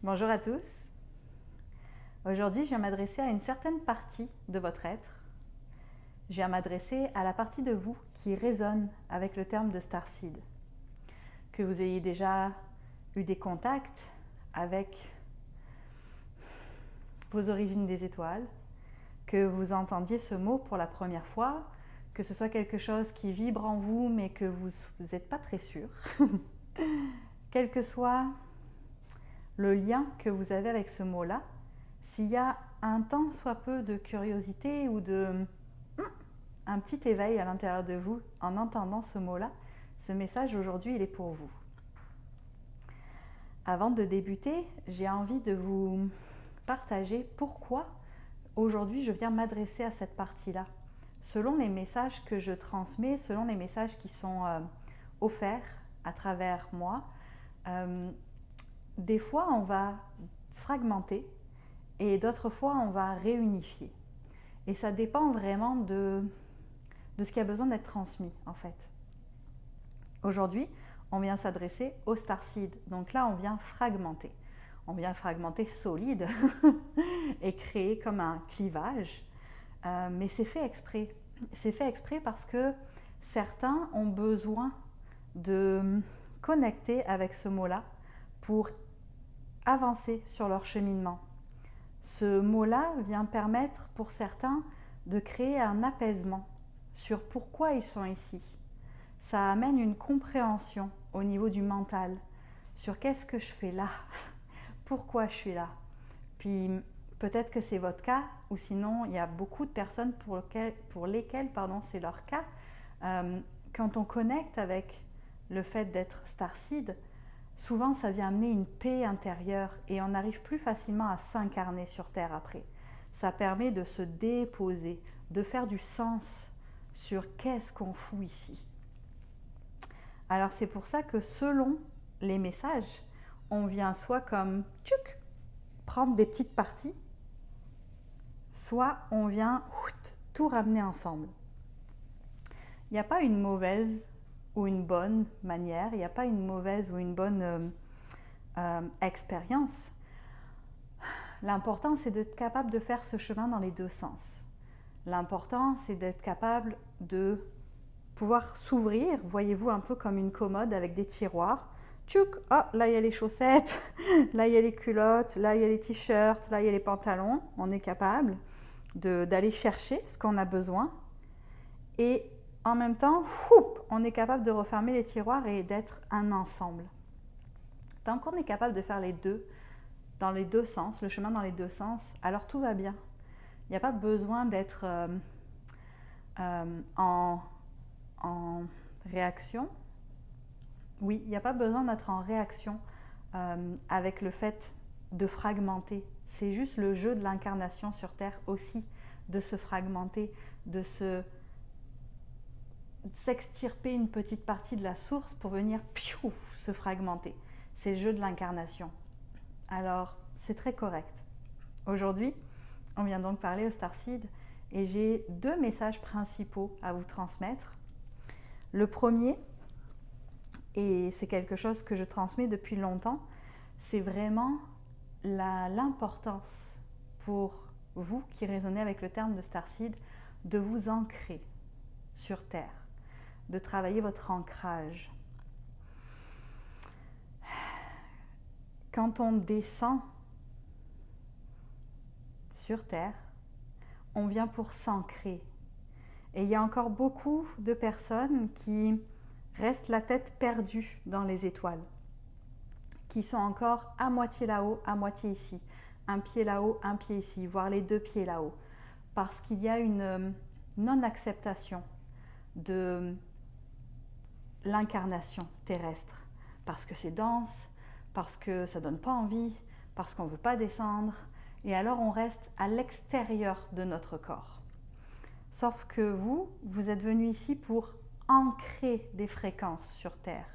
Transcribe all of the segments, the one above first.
Bonjour à tous. Aujourd'hui, je viens m'adresser à une certaine partie de votre être. Je viens m'adresser à la partie de vous qui résonne avec le terme de Starseed. Que vous ayez déjà eu des contacts avec vos origines des étoiles, que vous entendiez ce mot pour la première fois, que ce soit quelque chose qui vibre en vous mais que vous n'êtes pas très sûr. Quel que soit le lien que vous avez avec ce mot-là, s'il y a un tant soit peu de curiosité ou un petit éveil à l'intérieur de vous en entendant ce mot-là, ce message aujourd'hui, il est pour vous. Avant de débuter, j'ai envie de vous partager pourquoi aujourd'hui je viens m'adresser à cette partie-là. Selon les messages que je transmets, selon les messages qui sont offerts à travers moi, des fois on va fragmenter et d'autres fois on va réunifier. Et ça dépend vraiment de ce qui a besoin d'être transmis en fait. Aujourd'hui, on vient s'adresser au Starseed. Donc là, on vient fragmenter. On vient fragmenter solide et créer comme un clivage. Mais c'est fait exprès. C'est fait exprès parce que certains ont besoin de connecter avec ce mot-là pour avancer sur leur cheminement. Ce mot-là vient permettre pour certains de créer un apaisement sur pourquoi ils sont ici. Ça amène une compréhension au niveau du mental sur qu'est-ce que je fais là, pourquoi je suis là. Puis peut-être que c'est votre cas, ou sinon il y a beaucoup de personnes pour lesquelles c'est leur cas. Quand on connecte avec le fait d'être Starseed, souvent ça vient amener une paix intérieure et on arrive plus facilement à s'incarner sur Terre après. Ça permet de se déposer, de faire du sens sur qu'est-ce qu'on fout ici. Alors c'est pour ça que selon les messages, on vient soit comme tchouk, prendre des petites parties, soit on vient tout ramener ensemble. Il n'y a pas une mauvaise ou une bonne manière, il n'y a pas une mauvaise ou une bonne expérience. L'important, c'est d'être capable de faire ce chemin dans les deux sens. L'important, c'est d'être capable de pouvoir s'ouvrir, voyez-vous, un peu comme une commode avec des tiroirs. Tchouk, oh, là il y a les chaussettes, là il y a les culottes, là il y a les t-shirts, là il y a les pantalons. On est capable d'aller chercher ce qu'on a besoin. Et en même temps, on est capable de refermer les tiroirs et d'être un ensemble. Tant qu'on est capable de faire les deux, dans les deux sens, le chemin dans les deux sens, alors tout va bien. Il n'y a pas besoin d'être en réaction. Oui, il n'y a pas besoin d'être en réaction avec le fait de fragmenter. C'est juste le jeu de l'incarnation sur Terre aussi, de se fragmenter, de s'extirper une petite partie de la source pour venir se fragmenter. C'est le jeu de l'incarnation. Alors, c'est très correct. Aujourd'hui, on vient donc parler au Starseed et j'ai deux messages principaux à vous transmettre. Le premier, et c'est quelque chose que je transmets depuis longtemps, c'est vraiment l'importance pour vous qui résonnez avec le terme de Starseed de vous ancrer sur Terre, de travailler votre ancrage. Quand on descend sur Terre, on vient pour s'ancrer. Et il y a encore beaucoup de personnes qui restent la tête perdue dans les étoiles, qui sont encore à moitié là-haut, à moitié ici, un pied là-haut, un pied ici, voire les deux pieds là-haut, parce qu'il y a une non-acceptation de l'incarnation terrestre, parce que c'est dense, parce que ça donne pas envie, parce qu'on ne veut pas descendre, et alors on reste à l'extérieur de notre corps. Sauf que vous êtes venu ici pour ancrer des fréquences sur Terre.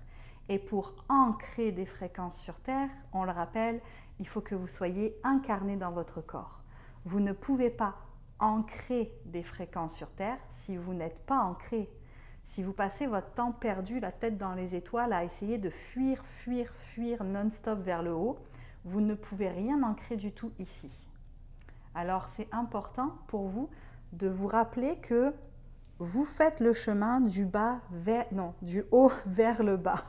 Et pour ancrer des fréquences sur Terre, on le rappelle, il faut que vous soyez incarné dans votre corps. Vous ne pouvez pas ancrer des fréquences sur Terre si vous n'êtes pas ancré. Si vous passez votre temps perdu, la tête dans les étoiles, à essayer de fuir non-stop vers le haut, vous ne pouvez rien ancrer du tout ici. Alors c'est important pour vous de vous rappeler que vous faites le chemin du haut vers le bas.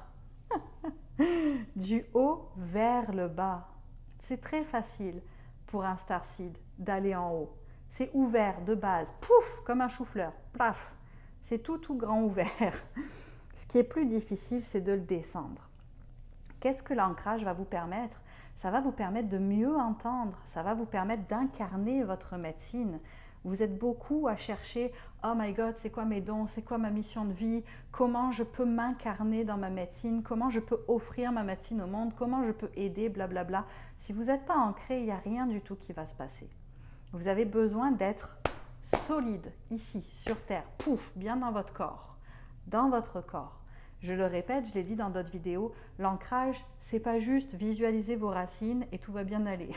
Du haut vers le bas. C'est très facile pour un starseed d'aller en haut. C'est ouvert de base, pouf, comme un chou-fleur, plaf. C'est tout grand ouvert. Ce qui est plus difficile, c'est de le descendre. Qu'est-ce que l'ancrage va vous permettre? Ça va vous permettre de mieux entendre, ça va vous permettre d'incarner votre médecine. Vous êtes beaucoup à chercher « Oh my God, c'est quoi mes dons? C'est quoi ma mission de vie? Comment je peux m'incarner dans ma médecine? Comment je peux offrir ma médecine au monde? Comment je peux aider? Blablabla. » Si vous n'êtes pas ancré, il n'y a rien du tout qui va se passer. Vous avez besoin d'être solide, ici, sur Terre, pouf, bien dans votre corps. Dans votre corps. Je le répète, je l'ai dit dans d'autres vidéos, l'ancrage, c'est pas juste visualiser vos racines et tout va bien aller.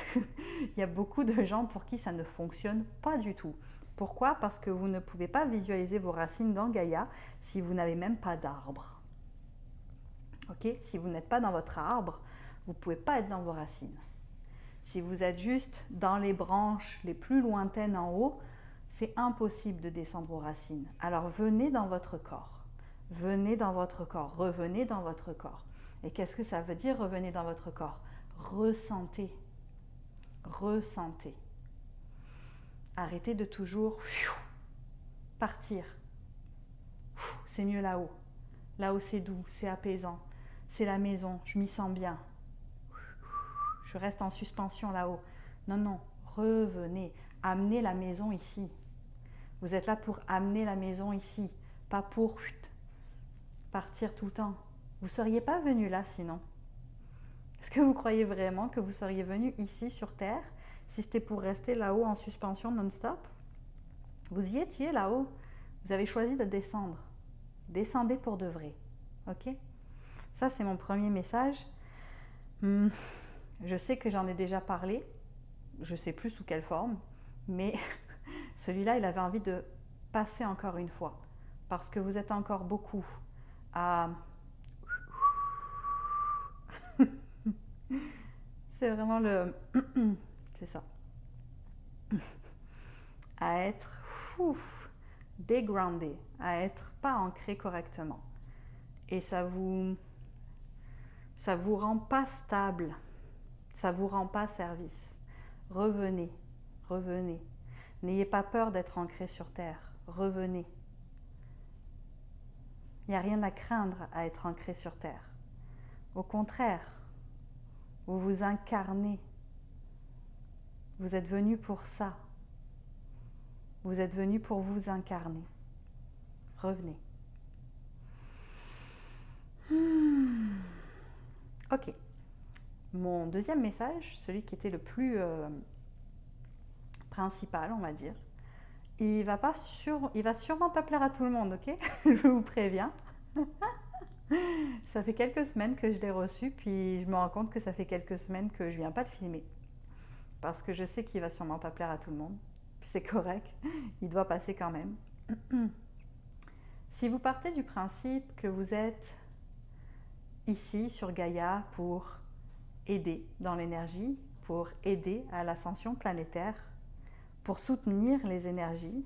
Il y a beaucoup de gens pour qui ça ne fonctionne pas du tout. Pourquoi? Parce que vous ne pouvez pas visualiser vos racines dans Gaïa si vous n'avez même pas d'arbre. Ok? Si vous n'êtes pas dans votre arbre, vous ne pouvez pas être dans vos racines. Si vous êtes juste dans les branches les plus lointaines en haut, c'est impossible de descendre vos racines. Alors venez dans votre corps. Venez dans votre corps, revenez dans votre corps. Et qu'est-ce que ça veut dire, revenez dans votre corps? Ressentez. Ressentez. Arrêtez de toujours partir. C'est mieux là-haut. Là-haut, c'est doux, c'est apaisant. C'est la maison, je m'y sens bien. Je reste en suspension là-haut. Non, non, revenez. Amenez la maison ici. Vous êtes là pour amener la maison ici, pas pour partir tout le temps. Vous ne seriez pas venu là sinon. Est-ce que vous croyez vraiment que vous seriez venu ici sur Terre si c'était pour rester là-haut en suspension non-stop? Vous y étiez là-haut. Vous avez choisi de descendre. Descendez pour de vrai. Ok? Ça, c'est mon premier message. Je sais que j'en ai déjà parlé. Je ne sais plus sous quelle forme. Mais celui-là, il avait envie de passer encore une fois. Parce que vous êtes encore beaucoup à... C'est vraiment le... C'est ça. À être dégroundé, à être pas ancré correctement. Et ça vous rend pas stable, ça vous rend pas service. Revenez, revenez. N'ayez pas peur d'être ancré sur Terre. Revenez. Il n'y a rien à craindre à être ancré sur Terre. Au contraire, vous vous incarnez. Vous êtes venu pour ça. Vous êtes venu pour vous incarner. Revenez. Ok. Mon deuxième message, celui qui était le plus principal, on va dire, il va sûrement pas plaire à tout le monde, ok? Je vous préviens. Ça fait quelques semaines que je l'ai reçu, puis je me rends compte que ça fait quelques semaines que je viens pas le filmer. Parce que je sais qu'il va sûrement pas plaire à tout le monde. Puis c'est correct, il doit passer quand même. Si vous partez du principe que vous êtes ici sur Gaïa pour aider dans l'énergie, pour aider à l'ascension planétaire, pour soutenir les énergies,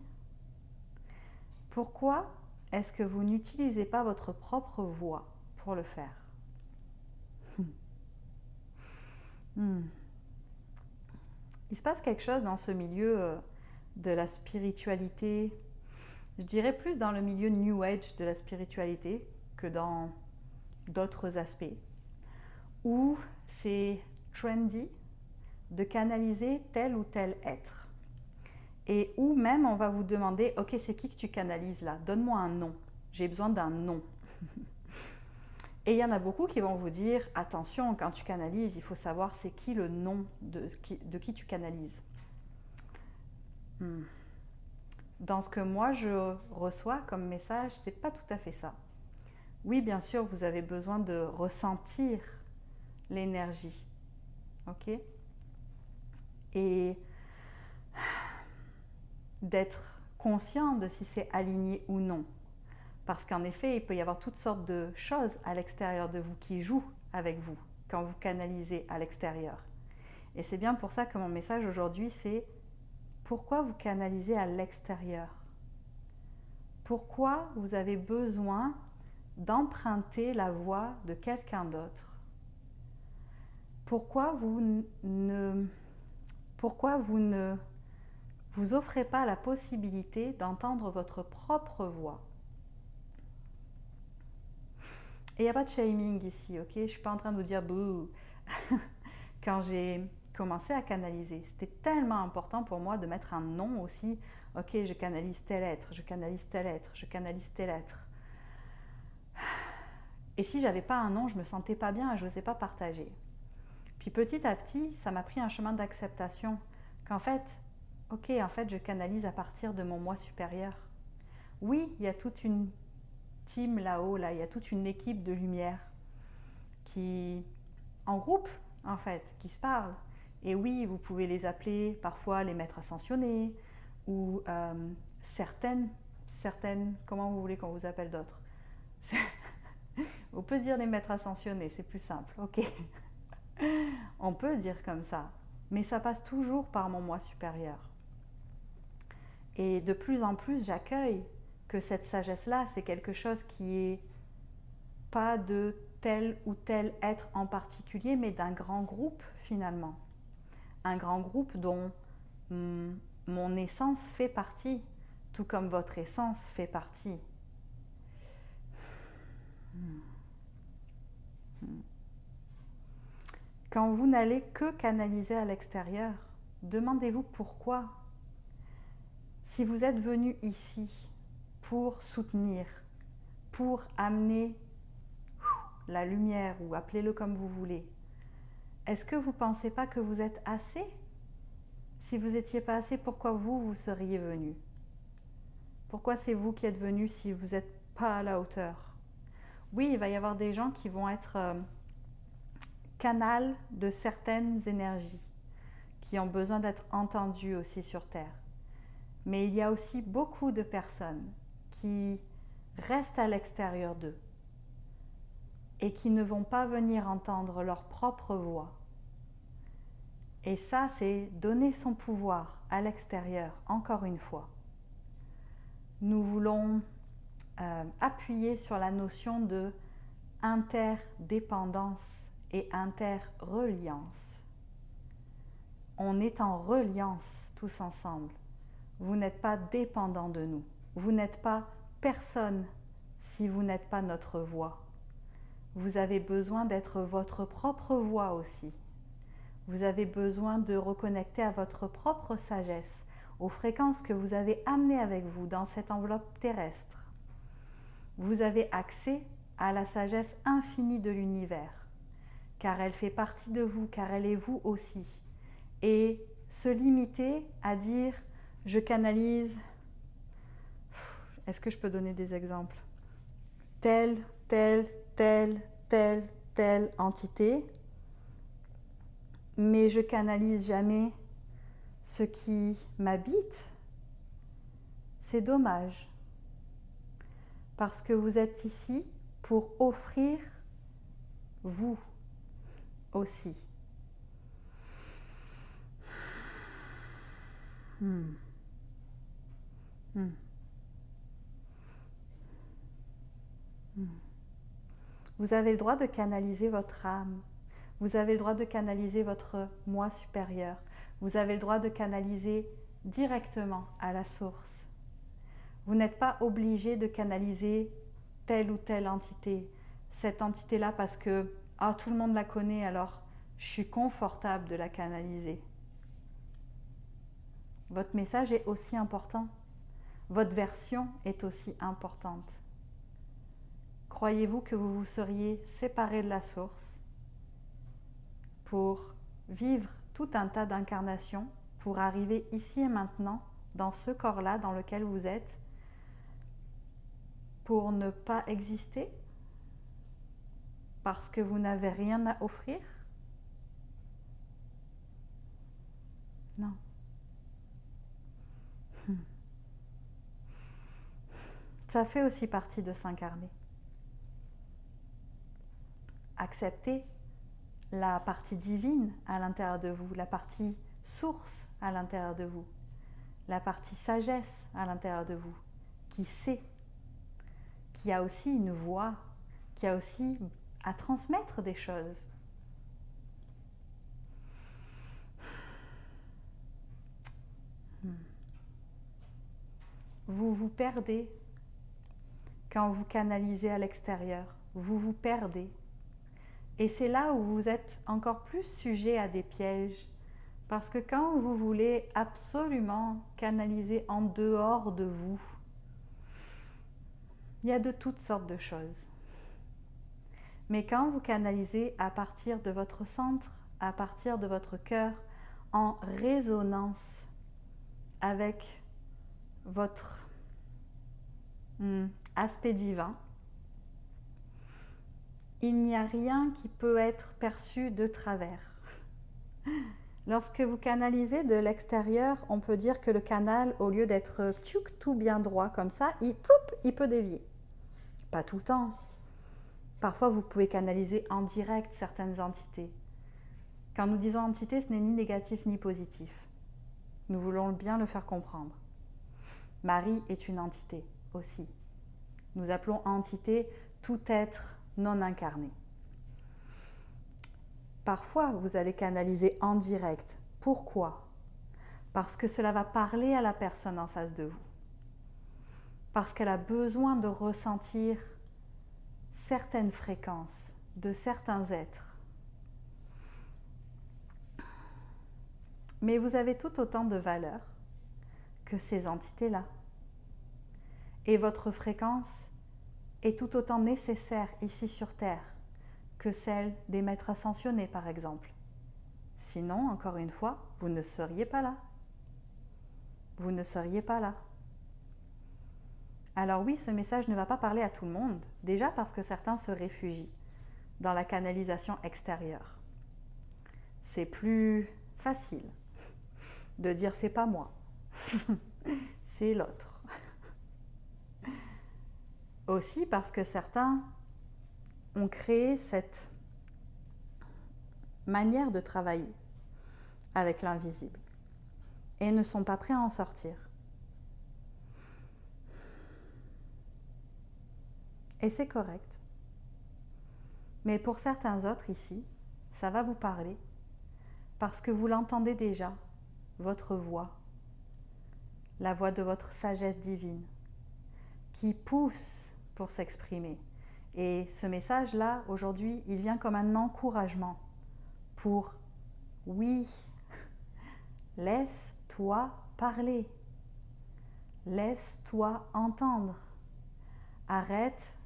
pourquoi est-ce que vous n'utilisez pas votre propre voix pour le faire? Il se passe quelque chose dans ce milieu de la spiritualité, je dirais plus dans le milieu New Age de la spiritualité que dans d'autres aspects, où c'est trendy de canaliser tel ou tel être. Et où même on va vous demander, ok, c'est qui que tu canalises là? Donne-moi un nom, j'ai besoin d'un nom. Et il y en a beaucoup qui vont vous dire, attention, quand tu canalises, il faut savoir c'est qui le nom de qui tu canalises. Dans ce que moi je reçois comme message, c'est pas tout à fait ça. Oui, bien sûr, vous avez besoin de ressentir l'énergie, ok? Et d'être conscient de si c'est aligné ou non. Parce qu'en effet, il peut y avoir toutes sortes de choses à l'extérieur de vous qui jouent avec vous quand vous canalisez à l'extérieur. Et c'est bien pour ça que mon message aujourd'hui, c'est pourquoi vous canalisez à l'extérieur? Pourquoi vous avez besoin d'emprunter la voie de quelqu'un d'autre? Pourquoi vous ne vous offrez pas la possibilité d'entendre votre propre voix? Et il n'y a pas de shaming ici, ok? Je ne suis pas en train de vous dire bouh. Quand j'ai commencé à canaliser, c'était tellement important pour moi de mettre un nom aussi. Ok, je canalise tel être, je canalise tel être, je canalise tel être. Et si j'avais pas un nom, je me sentais pas bien et je n'osais pas partager. Puis petit à petit, ça m'a pris un chemin d'acceptation. Qu'en fait, ok, en fait, je canalise à partir de mon moi supérieur. Oui, il y a toute une team là-haut, là, il y a toute une équipe de lumière qui, en groupe, en fait, qui se parlent. Et oui, vous pouvez les appeler parfois les maîtres ascensionnés ou certaines, comment vous voulez qu'on vous appelle d'autres? On peut dire les maîtres ascensionnés, c'est plus simple, ok. On peut dire comme ça, mais ça passe toujours par mon moi supérieur. Et de plus en plus, j'accueille que cette sagesse-là, c'est quelque chose qui est pas de tel ou tel être en particulier, mais d'un grand groupe finalement. Un grand groupe dont mon essence fait partie, tout comme votre essence fait partie. Quand vous n'allez que canaliser à l'extérieur, demandez-vous pourquoi. Si vous êtes venu ici pour soutenir, pour amener la lumière, ou appelez-le comme vous voulez, est-ce que vous ne pensez pas que vous êtes assez? Si vous n'étiez pas assez, pourquoi vous seriez venu? Pourquoi c'est vous qui êtes venu si vous n'êtes pas à la hauteur? Oui, il va y avoir des gens qui vont être canal de certaines énergies, qui ont besoin d'être entendus aussi sur Terre. Mais il y a aussi beaucoup de personnes qui restent à l'extérieur d'eux et qui ne vont pas venir entendre leur propre voix. Et ça, c'est donner son pouvoir à l'extérieur, encore une fois. Nous voulons appuyer sur la notion de interdépendance et interreliance. On est en reliance tous ensemble. Vous n'êtes pas dépendants de nous. Vous n'êtes pas personne si vous n'êtes pas notre voix. Vous avez besoin d'être votre propre voix aussi. Vous avez besoin de reconnecter à votre propre sagesse, aux fréquences que vous avez amenées avec vous dans cette enveloppe terrestre. Vous avez accès à la sagesse infinie de l'univers, car elle fait partie de vous, car elle est vous aussi. Et se limiter à dire « je canalise », est-ce que je peux donner des exemples? Telle entité, mais je canalise jamais ce qui m'habite, c'est dommage. Parce que vous êtes ici pour offrir vous aussi. Vous avez le droit de canaliser votre âme. Vous avez le droit de canaliser votre moi supérieur. Vous avez le droit de canaliser directement à la source. Vous n'êtes pas obligé de canaliser telle ou telle entité. Cette entité-là parce que tout le monde la connaît, alors je suis confortable de la canaliser. Votre message est aussi important. Votre version est aussi importante. Croyez-vous que vous vous seriez séparé de la source pour vivre tout un tas d'incarnations, pour arriver ici et maintenant, dans ce corps-là dans lequel vous êtes, pour ne pas exister? Parce que vous n'avez rien à offrir? Non. Ça fait aussi partie de s'incarner. Accepter la partie divine à l'intérieur de vous, la partie source à l'intérieur de vous, la partie sagesse à l'intérieur de vous, qui sait, qui a aussi une voix, qui a aussi à transmettre des choses. Vous vous perdez quand vous canalisez à l'extérieur. Vous vous perdez. Et c'est là où vous êtes encore plus sujet à des pièges. Parce que quand vous voulez absolument canaliser en dehors de vous, il y a de toutes sortes de choses. Mais quand vous canalisez à partir de votre centre, à partir de votre cœur, en résonance avec votre aspect divin, il n'y a rien qui peut être perçu de travers. Lorsque vous canalisez de l'extérieur, on peut dire que le canal, au lieu d'être tout bien droit comme ça, il peut dévier. Pas tout le temps. Parfois, vous pouvez canaliser en direct certaines entités. Quand nous disons entité, ce n'est ni négatif ni positif. Nous voulons bien le faire comprendre. Marie est une entité aussi. Nous appelons entité tout être non incarné. Parfois, vous allez canaliser en direct. Pourquoi? Parce que cela va parler à la personne en face de vous. Parce qu'elle a besoin de ressentir certaines fréquences de certains êtres. Mais vous avez tout autant de valeur que ces entités-là. Et votre fréquence est tout autant nécessaire ici sur Terre que celle des maîtres ascensionnés, par exemple. Sinon, encore une fois, vous ne seriez pas là. Vous ne seriez pas là. Alors oui, ce message ne va pas parler à tout le monde, déjà parce que certains se réfugient dans la canalisation extérieure. C'est plus facile de dire c'est pas moi, c'est l'autre. Aussi parce que certains ont créé cette manière de travailler avec l'invisible et ne sont pas prêts à en sortir. Et c'est correct. Mais pour certains autres ici, ça va vous parler parce que vous l'entendez déjà, votre voix, la voix de votre sagesse divine, qui pousse pour s'exprimer. Et ce message-là, aujourd'hui, il vient comme un encouragement pour, oui, laisse-toi parler, laisse-toi entendre. Arrête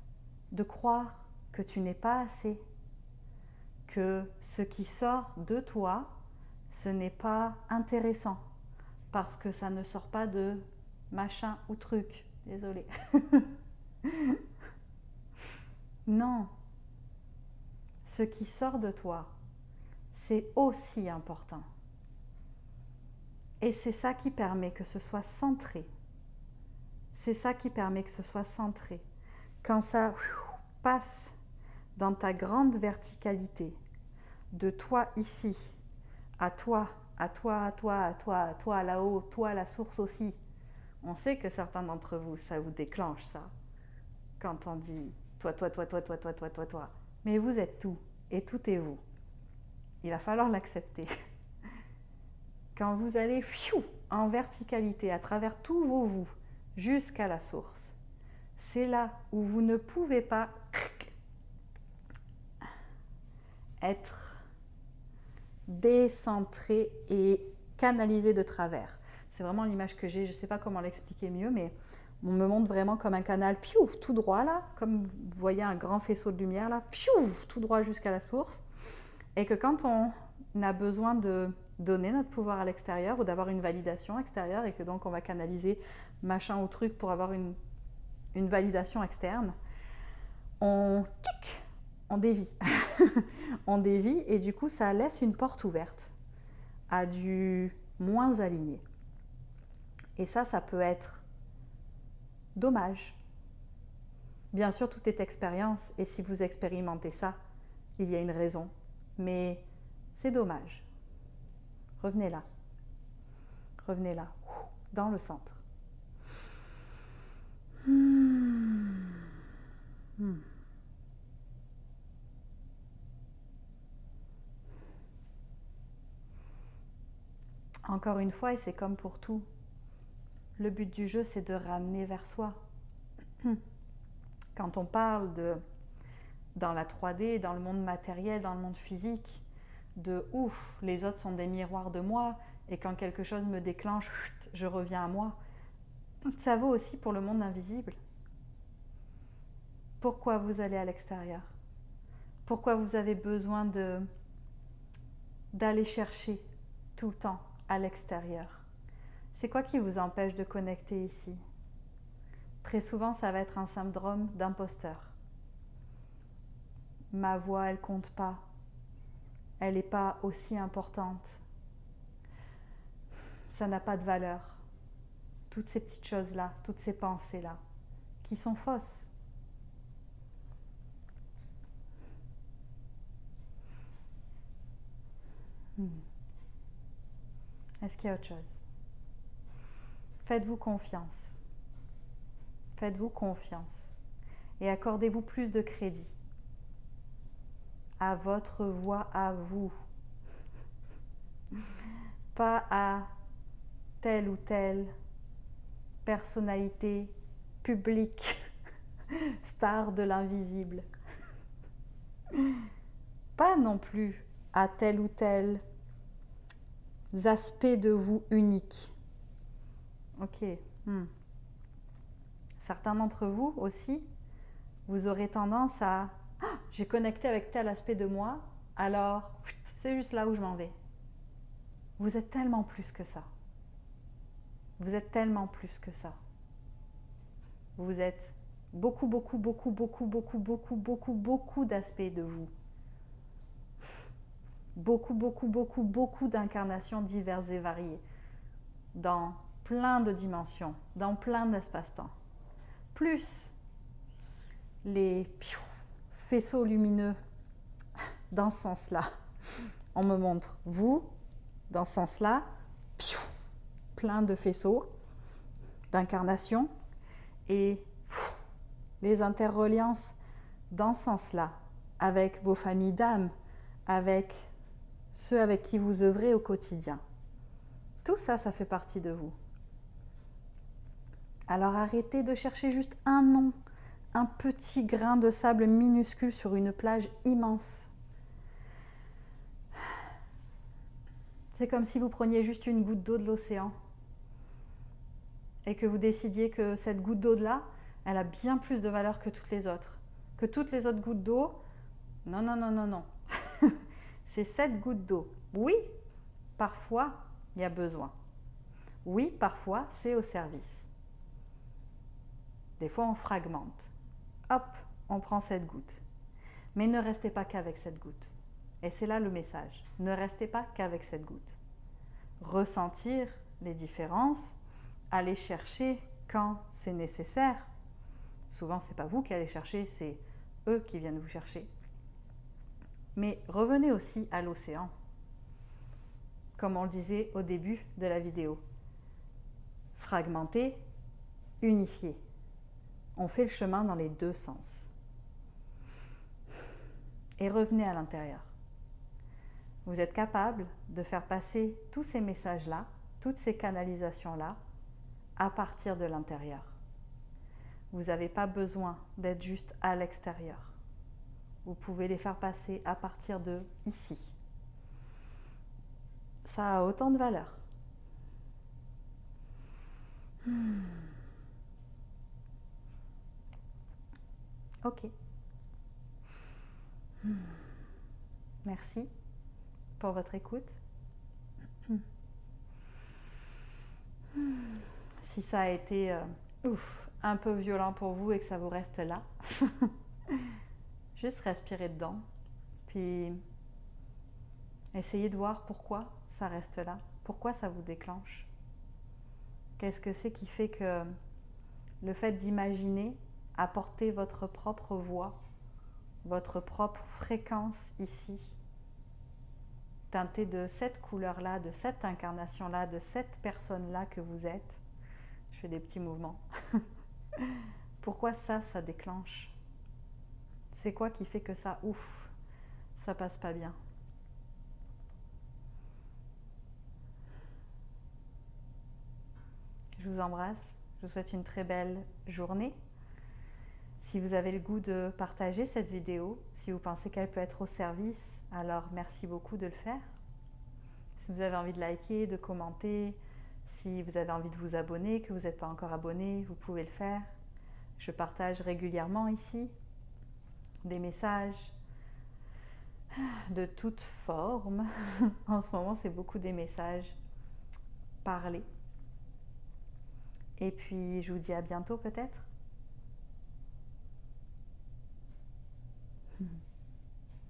de croire que tu n'es pas assez, que ce qui sort de toi, ce n'est pas intéressant, parce que ça ne sort pas de machin ou truc. Désolée. Non. Ce qui sort de toi, c'est aussi important. Et c'est ça qui permet que ce soit centré. C'est ça qui permet que ce soit centré. Quand ça passe dans ta grande verticalité, de toi ici, à toi, à toi, à toi, à toi, à toi là-haut, toi à la source aussi. On sait que certains d'entre vous, ça vous déclenche ça. Quand on dit toi, toi, toi, toi, toi, toi, toi, toi, toi. Mais vous êtes tout, et tout est vous. Il va falloir l'accepter. Quand vous allez en verticalité à travers tous vos vous jusqu'à la source, c'est là où vous ne pouvez pas être décentré et canalisé de travers. C'est vraiment l'image que j'ai, je ne sais pas comment l'expliquer mieux, mais on me montre vraiment comme un canal tout droit là, comme vous voyez un grand faisceau de lumière là, tout droit jusqu'à la source. Et que quand on a besoin de donner notre pouvoir à l'extérieur ou d'avoir une validation extérieure et que donc on va canaliser machin ou truc pour avoir une validation externe, on dévie. On dévie et du coup ça laisse une porte ouverte à du moins aligné. Et ça peut être dommage. Bien sûr, tout est expérience et si vous expérimentez ça, il y a une raison Mais c'est dommage. Revenez là. Revenez là, dans le centre. Encore une fois, et c'est comme pour tout, le but du jeu, c'est de ramener vers soi. Quand on parle dans la 3D, dans le monde matériel, dans le monde physique, de ouf, les autres sont des miroirs de moi, et quand quelque chose me déclenche, je reviens à moi. Ça vaut aussi pour le monde invisible. Pourquoi vous allez à l'extérieur? Pourquoi vous avez besoin d'aller chercher tout le temps à l'extérieur? C'est quoi qui vous empêche de connecter ici? Très souvent, ça va être un syndrome d'imposteur. Ma voix, elle compte pas. Elle n'est pas aussi importante. Ça n'a pas de valeur. Toutes ces petites choses-là, toutes ces pensées-là, qui sont fausses. Est-ce qu'il y a autre chose? Faites-vous confiance. Faites-vous confiance. Et accordez-vous plus de crédit à votre voix, à vous. Pas à telle ou telle personnalité publique, star de l'invisible. Pas non plus à tel ou tel aspect de vous unique. Ok. Certains d'entre vous aussi, vous aurez tendance à j'ai connecté avec tel aspect de moi, alors c'est juste là où je m'en vais. Vous êtes tellement plus que ça. Vous êtes tellement plus que ça. Vous êtes beaucoup d'aspects de vous. Beaucoup d'incarnations diverses et variées. Dans plein de dimensions, dans plein d'espace-temps. Plus les faisceaux lumineux dans ce sens-là. On me montre vous, dans ce sens-là, plein de faisceaux d'incarnation et les interreliances dans ce sens-là, avec vos familles d'âme, avec ceux avec qui vous œuvrez au quotidien. Tout ça, ça fait partie de vous. Alors arrêtez de chercher juste un nom, un petit grain de sable minuscule sur une plage immense. C'est comme si vous preniez juste une goutte d'eau de l'océan et que vous décidiez que cette goutte d'eau-là, elle a bien plus de valeur que toutes les autres. Que toutes les autres gouttes d'eau, non. C'est cette goutte d'eau. Oui, parfois, il y a besoin. Oui, parfois, c'est au service. Des fois, on fragmente. Hop, on prend cette goutte. Mais ne restez pas qu'avec cette goutte. Et c'est là le message. Ne restez pas qu'avec cette goutte. Ressentir les différences, aller chercher quand c'est nécessaire. Souvent, ce n'est pas vous qui allez chercher, c'est eux qui viennent vous chercher. Mais revenez aussi à l'océan, comme on le disait au début de la vidéo. Fragmenter, unifier. On fait le chemin dans les deux sens. Et revenez à l'intérieur. Vous êtes capable de faire passer tous ces messages-là, toutes ces canalisations-là, à partir de l'intérieur. Vous n'avez pas besoin d'être juste à l'extérieur. Vous pouvez les faire passer à partir de ici. Ça a autant de valeur. Ok. Merci pour votre écoute. Si ça a été un peu violent pour vous et que ça vous reste là, juste respirez dedans, puis essayez de voir pourquoi ça reste là, pourquoi ça vous déclenche. Qu'est-ce que c'est qui fait que le fait d'imaginer apporter votre propre voix, votre propre fréquence ici, teintée de cette couleur-là, de cette incarnation-là, de cette personne-là que vous êtes. Je fais des petits mouvements. Pourquoi ça déclenche? C'est quoi qui fait que ça, ouf, ça passe pas bien? Je vous embrasse, je vous souhaite une très belle journée. Si vous avez le goût de partager cette vidéo, si vous pensez qu'elle peut être au service, alors merci beaucoup de le faire. Si vous avez envie de liker, de commenter, si vous avez envie de vous abonner, que vous n'êtes pas encore abonné, vous pouvez le faire. Je partage régulièrement ici des messages de toutes formes. En ce moment, c'est beaucoup des messages parlés. Et puis, je vous dis à bientôt peut-être.